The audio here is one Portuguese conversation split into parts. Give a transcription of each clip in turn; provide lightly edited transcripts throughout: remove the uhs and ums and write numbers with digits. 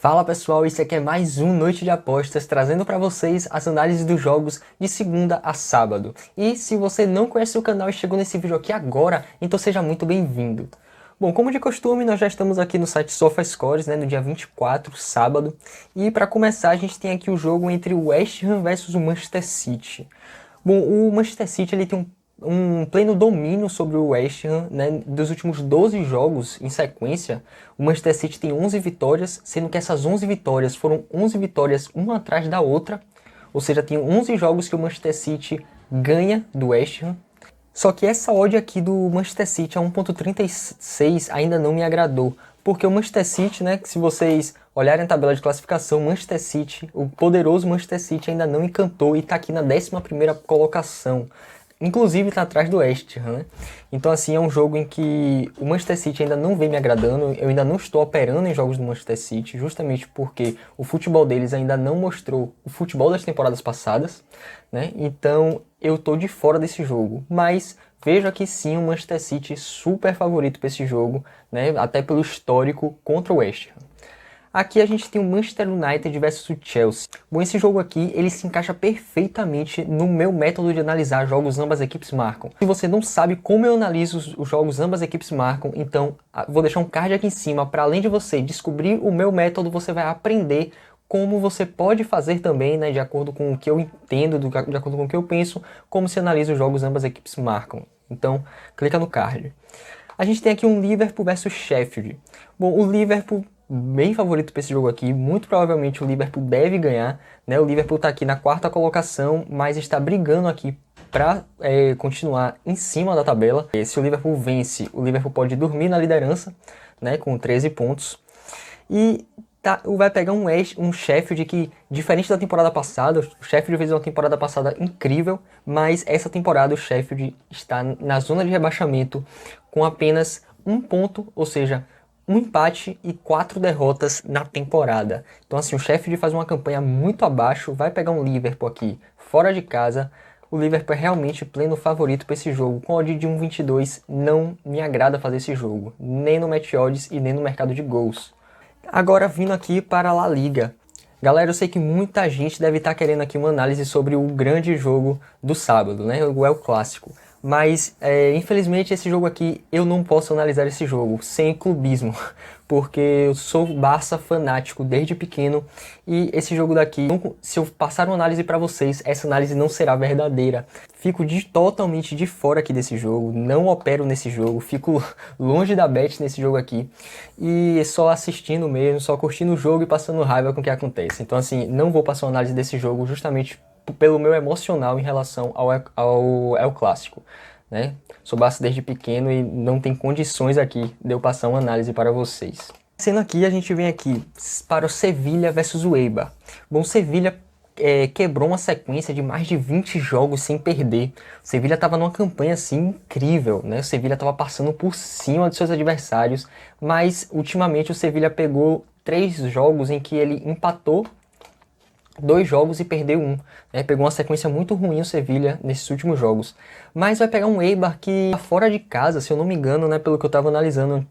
Fala pessoal, esse aqui é mais um Noite de Apostas, trazendo para vocês as análises dos jogos de segunda a sábado. E se você não conhece o canal e chegou nesse vídeo aqui agora, então seja muito bem-vindo. Bom, como de costume, nós já estamos aqui no site SofaScores, no dia 24, sábado. E para começar, a gente tem aqui o jogo entre o West Ham versus o Manchester City. Bom, o Manchester City ele tem um pleno domínio sobre o West Ham, dos últimos 12 jogos em sequência. O Manchester City tem 11 vitórias, sendo que essas 11 vitórias foram 11 vitórias uma atrás da outra. Ou seja, tem 11 jogos que o Manchester City ganha do West Ham. Só que essa odd aqui do Manchester City a 1.36 ainda não me agradou. Porque o Manchester City, que se vocês olharem a tabela de classificação, o Manchester City, o poderoso Manchester City ainda não encantou e está aqui na 11ª colocação. Inclusive está atrás do West Ham, Então assim, é um jogo em que o Manchester City ainda não vem me agradando, eu ainda não estou operando em jogos do Manchester City, justamente porque o futebol deles ainda não mostrou o futebol das temporadas passadas, Então eu estou de fora desse jogo, mas vejo aqui sim o Manchester City super favorito para esse jogo, Até pelo histórico contra o West Ham. Aqui a gente tem o Manchester United versus o Chelsea. Bom, esse jogo aqui, ele se encaixa perfeitamente no meu método de analisar jogos ambas equipes marcam. Se você não sabe como eu analiso os jogos ambas equipes marcam, então vou deixar um card aqui em cima, para além de você descobrir o meu método, você vai aprender como você pode fazer também, de acordo com o que eu entendo, de acordo com o que eu penso, como se analisa os jogos ambas equipes marcam. Então, clica no card. A gente tem aqui um Liverpool versus Sheffield. Bom, o Liverpool bem favorito para esse jogo aqui, muito provavelmente o Liverpool deve ganhar, O Liverpool está aqui na 4ª colocação, mas está brigando aqui para continuar em cima da tabela. E se o Liverpool vence, o Liverpool pode dormir na liderança, com 13 pontos. E vai pegar um Sheffield que, diferente da temporada passada, o Sheffield fez uma temporada passada incrível, mas essa temporada o Sheffield está na zona de rebaixamento com apenas um ponto, ou seja, um empate e 4 derrotas na temporada. Então assim, o Sheffield faz uma campanha muito abaixo, vai pegar um Liverpool aqui fora de casa. O Liverpool é realmente pleno favorito para esse jogo. Com odd de 1.22 não me agrada fazer esse jogo, nem no Match Odds e nem no mercado de gols. Agora vindo aqui para a La Liga. Galera, eu sei que muita gente deve estar querendo aqui uma análise sobre o grande jogo do sábado, o El Clássico. Mas, infelizmente, esse jogo aqui, eu não posso analisar esse jogo sem clubismo, porque eu sou Barça fanático desde pequeno, e esse jogo daqui, se eu passar uma análise para vocês, essa análise não será verdadeira. Fico totalmente de fora aqui desse jogo, não opero nesse jogo, fico longe da bet nesse jogo aqui, e só assistindo mesmo, só curtindo o jogo e passando raiva com o que acontece. Então, assim, não vou passar uma análise desse jogo justamente pelo meu emocional em relação ao El Clássico, Sou Barça desde pequeno e não tem condições aqui de eu passar uma análise para vocês. Sendo aqui, a gente vem aqui para o Sevilla versus o Eibar. Bom, o Sevilla quebrou uma sequência de mais de 20 jogos sem perder. O Sevilla estava numa campanha assim incrível, O Sevilla estava passando por cima dos seus adversários, mas ultimamente o Sevilla pegou 3 jogos em que ele empatou 2 jogos e perdeu 1. Pegou uma sequência muito ruim o Sevilla nesses últimos jogos. Mas vai pegar um Eibar que tá fora de casa, se eu não me engano, pelo que eu estava analisando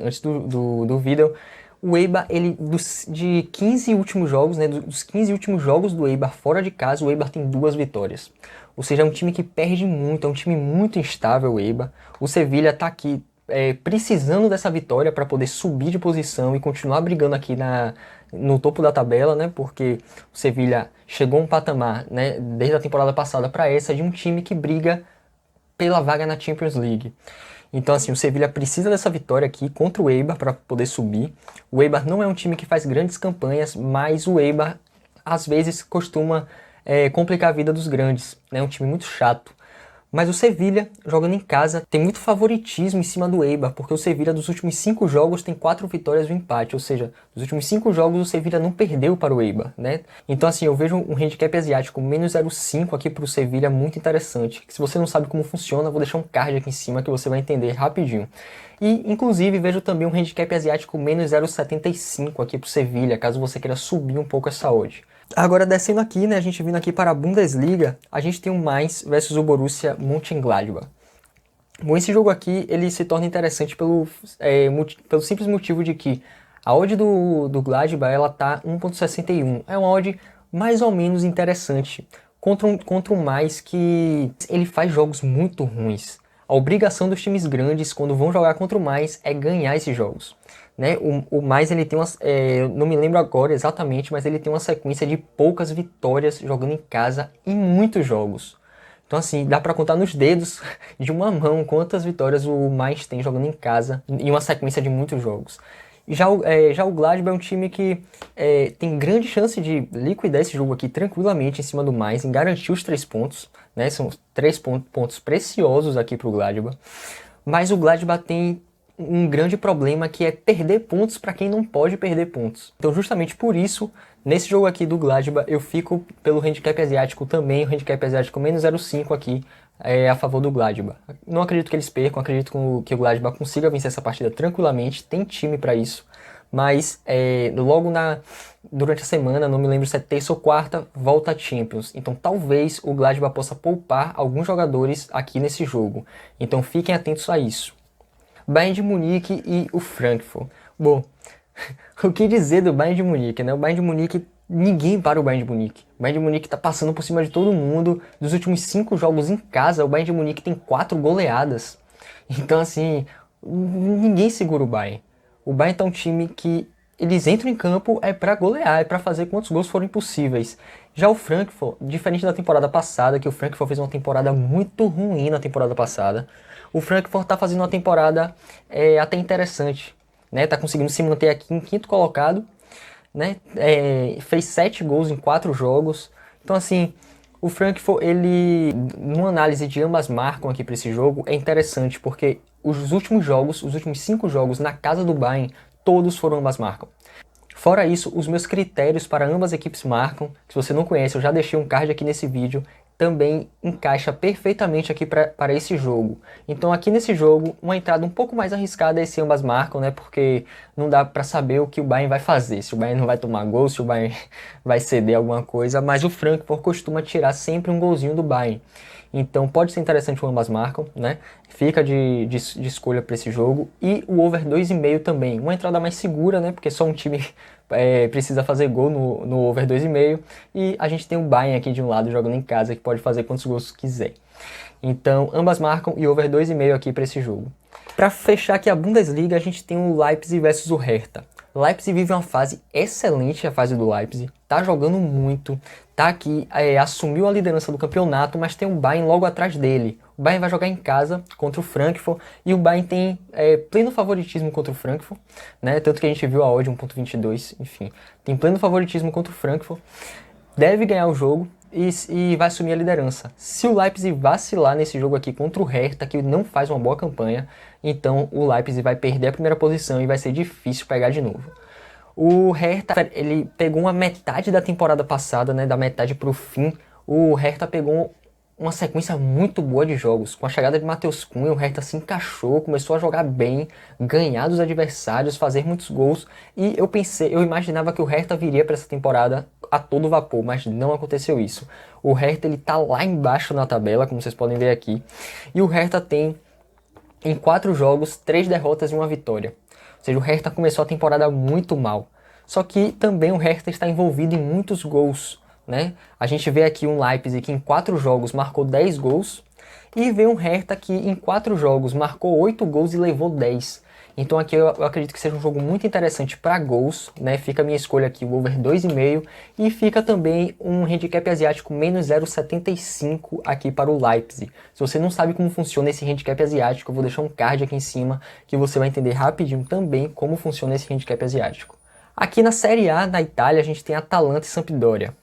antes do vídeo. O Eibar, de 15 últimos jogos, dos 15 últimos jogos do Eibar fora de casa, o Eibar tem 2 vitórias. Ou seja, é um time que perde muito, é um time muito instável o Eibar. O Sevilla está aqui precisando dessa vitória para poder subir de posição e continuar brigando aqui no topo da tabela, Porque o Sevilla chegou a um patamar, desde a temporada passada para essa, de um time que briga pela vaga na Champions League. Então assim, o Sevilla precisa dessa vitória aqui contra o Eibar para poder subir. O Eibar não é um time que faz grandes campanhas, mas o Eibar às vezes costuma complicar a vida dos grandes, É um time muito chato. Mas o Sevilla, jogando em casa, tem muito favoritismo em cima do Eibar, porque o Sevilla dos últimos 5 jogos tem 4 vitórias e um empate, ou seja, dos últimos 5 jogos o Sevilla não perdeu para o Eibar, Então assim, eu vejo um handicap asiático menos 0,5 aqui para o Sevilla muito interessante. Se você não sabe como funciona, eu vou deixar um card aqui em cima que você vai entender rapidinho. E, inclusive, vejo também um handicap asiático menos 0,75 aqui para o Sevilla, caso você queira subir um pouco essa odd. Agora, descendo aqui, a gente vindo aqui para a Bundesliga, a gente tem o Mainz versus o Borussia Mönchengladbach. Bom, esse jogo aqui, ele se torna interessante pelo simples motivo de que A odd do Gladbach, ela tá 1.61. É uma odd mais ou menos interessante. Contra o mais que ele faz jogos muito ruins. A obrigação dos times grandes, quando vão jogar contra o mais, é ganhar esses jogos. Né? O mais, ele tem eu não me lembro agora exatamente, mas ele tem uma sequência de poucas vitórias jogando em casa em muitos jogos. Então assim, dá pra contar nos dedos de uma mão quantas vitórias o mais tem jogando em casa em uma sequência de muitos jogos. Já o Gladbach é um time que tem grande chance de liquidar esse jogo aqui tranquilamente em cima do mais, em garantir os 3 pontos, né? São 3 pontos preciosos aqui pro Gladbach. Mas o Gladbach tem um grande problema, que é perder pontos para quem não pode perder pontos. Então justamente por isso, nesse jogo aqui do Gladbach, eu fico pelo handicap asiático também, o handicap asiático menos 0,5 aqui, a favor do Gladbach. Não acredito que eles percam, acredito que o Gladbach consiga vencer essa partida tranquilamente, tem time para isso, mas logo durante a semana, não me lembro se é terça ou quarta, volta a Champions. Então talvez o Gladbach possa poupar alguns jogadores aqui nesse jogo. Então fiquem atentos a isso. Bayern de Munique e o Frankfurt. Bom, o que dizer do Bayern de Munique, né? O Bayern de Munique, ninguém para o Bayern de Munique. O Bayern de Munique tá passando por cima de todo mundo. Dos últimos 5 jogos em casa, o Bayern de Munique tem 4 goleadas. Então, assim, ninguém segura o Bayern. O Bayern tá um time que eles entram em campo para golear, é para fazer quantos gols forem possíveis. Já o Frankfurt, diferente da temporada passada, que o Frankfurt fez uma temporada muito ruim na temporada passada, o Frankfurt tá fazendo uma temporada até interessante, né? Tá conseguindo se manter aqui em quinto colocado, né? Fez 7 gols em 4 jogos. Então, assim, o Frankfurt, ele, numa análise de ambas marcam aqui para esse jogo, é interessante, porque os últimos 5 jogos na casa do Bayern, todos foram ambas marcam. Fora isso, os meus critérios para ambas equipes marcam, se você não conhece, eu já deixei um card aqui nesse vídeo, também encaixa perfeitamente aqui para esse jogo. Então aqui nesse jogo, uma entrada um pouco mais arriscada é se ambas marcam, né? Porque não dá para saber o que o Bayern vai fazer, se o Bayern não vai tomar gol, se o Bayern vai ceder alguma coisa, mas o Frankfurt costuma tirar sempre um golzinho do Bayern. Então pode ser interessante o ambas marcam, né? Fica de escolha para esse jogo. E o over 2,5 também. Uma entrada mais segura, né? Porque só um time precisa fazer gol no over 2,5. E a gente tem o Bayern aqui de um lado jogando em casa, que pode fazer quantos gols quiser. Então ambas marcam e over 2,5 aqui para esse jogo. Para fechar aqui a Bundesliga, a gente tem o Leipzig versus o Hertha. Leipzig vive uma fase excelente, a fase do Leipzig, tá jogando muito, tá aqui, assumiu a liderança do campeonato, mas tem um Bayern logo atrás dele. O Bayern vai jogar em casa contra o Frankfurt e o Bayern tem pleno favoritismo contra o Frankfurt, né? Tanto que a gente viu a odd 1.22, enfim, tem pleno favoritismo contra o Frankfurt, deve ganhar o jogo e vai assumir a liderança. Se o Leipzig vacilar nesse jogo aqui contra o Hertha, que não faz uma boa campanha, então o Leipzig vai perder a primeira posição e vai ser difícil pegar de novo. O Hertha, ele pegou uma metade da temporada passada, né, da metade para o fim, o Hertha pegou uma sequência muito boa de jogos. Com a chegada de Matheus Cunha, o Hertha se encaixou, começou a jogar bem, ganhar dos adversários, fazer muitos gols. E eu imaginava que o Hertha viria para essa temporada a todo vapor, mas não aconteceu isso. O Hertha, ele tá lá embaixo na tabela, como vocês podem ver aqui. E o Hertha tem, em 4 jogos, 3 derrotas e 1 vitória. Ou seja, o Hertha começou a temporada muito mal. Só que também o Hertha está envolvido em muitos gols, né? A gente vê aqui um Leipzig que em 4 jogos marcou 10 gols e vê um Hertha que em 4 jogos marcou 8 gols e levou 10. Então aqui eu acredito que seja um jogo muito interessante para gols, né? Fica a minha escolha aqui, o over 2,5, e fica também um handicap asiático menos 0,75 aqui para o Leipzig. Se você não sabe como funciona esse handicap asiático, eu vou deixar um card aqui em cima que você vai entender rapidinho também como funciona esse handicap asiático. Aqui na Série A da Itália a gente tem Atalanta e Sampdoria.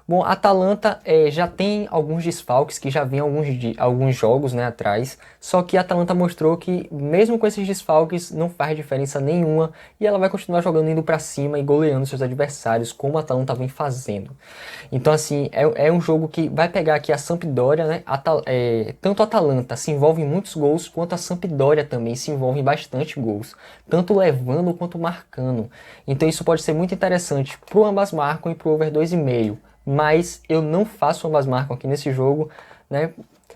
Bom, a Atalanta já tem alguns desfalques que já vem alguns jogos, né, atrás, só que a Atalanta mostrou que mesmo com esses desfalques não faz diferença nenhuma e ela vai continuar jogando, indo para cima e goleando seus adversários, como a Atalanta vem fazendo. Então assim, é um jogo que vai pegar aqui a Sampdoria, né, tanto a Atalanta se envolve em muitos gols, quanto a Sampdoria também se envolve em bastante gols, tanto levando quanto marcando. Então isso pode ser muito interessante pro ambas marcam e pro over 2,5. Mas eu não faço ambas marcam aqui nesse jogo, né?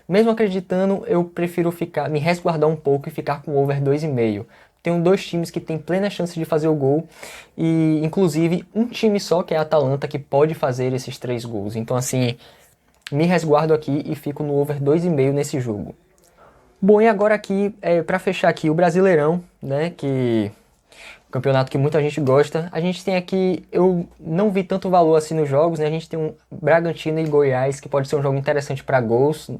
Mesmo acreditando, eu prefiro me resguardar um pouco e ficar com over 2,5. tenho dois times que têm plena chance de fazer o gol, e inclusive um time só, que é a Atalanta, que pode fazer esses 3 gols. Então assim, me resguardo aqui e fico no over 2,5 nesse jogo. Bom, e agora aqui, para fechar aqui, o Brasileirão, né, que campeonato que muita gente gosta. A gente tem aqui, eu não vi tanto valor assim nos jogos, né? A gente tem um Bragantino e Goiás, que pode ser um jogo interessante para gols.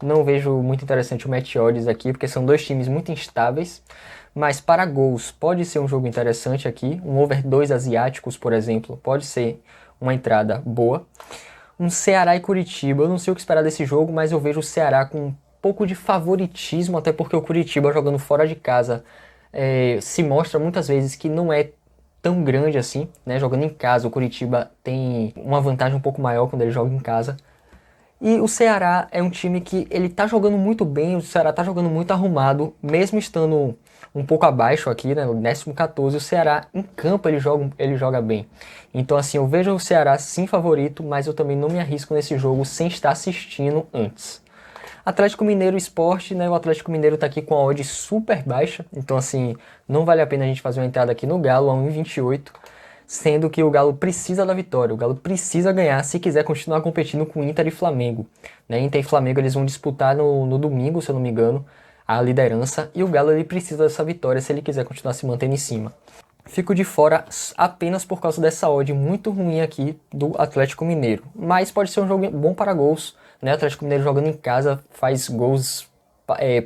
Não vejo muito interessante o match odds aqui, porque são dois times muito instáveis. Mas para gols, pode ser um jogo interessante aqui. Um over 2 asiáticos, por exemplo, pode ser uma entrada boa. Um Ceará e Curitiba, eu não sei o que esperar desse jogo, mas eu vejo o Ceará com um pouco de favoritismo, até porque o Curitiba jogando fora de casa se mostra muitas vezes que não é tão grande assim, né? Jogando em casa, o Curitiba tem uma vantagem um pouco maior quando ele joga em casa. E o Ceará é um time que ele tá jogando muito bem, o Ceará tá jogando muito arrumado, mesmo estando um pouco abaixo aqui, né, no 14º, o Ceará em campo ele joga bem. Então assim, eu vejo o Ceará sim favorito, mas eu também não me arrisco nesse jogo sem estar assistindo antes. Atlético Mineiro Sport, né? O Atlético Mineiro tá aqui com a odd super baixa, então assim, não vale a pena a gente fazer uma entrada aqui no Galo a 1,28, sendo que o Galo precisa da vitória, o Galo precisa ganhar se quiser continuar competindo com Inter e Flamengo, né? Inter e Flamengo eles vão disputar no domingo, se eu não me engano, a liderança, e o Galo ele precisa dessa vitória se ele quiser continuar se mantendo em cima. Fico de fora apenas por causa dessa odd muito ruim aqui do Atlético Mineiro, mas pode ser um jogo bom para gols, né? O Atlético Mineiro jogando em casa faz gols,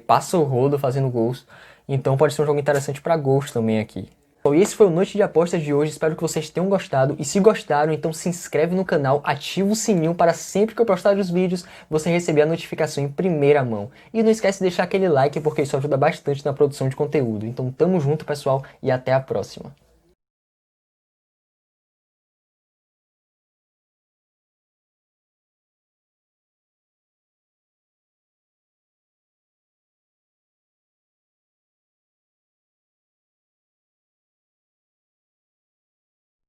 passa o rodo fazendo gols, então pode ser um jogo interessante para gols também aqui. Bom, e esse foi o Noite de Apostas de hoje, espero que vocês tenham gostado, e se gostaram, então se inscreve no canal, ativa o sininho para sempre que eu postar os vídeos, você receber a notificação em primeira mão. E não esquece de deixar aquele like, porque isso ajuda bastante na produção de conteúdo. Então tamo junto, pessoal, e até a próxima.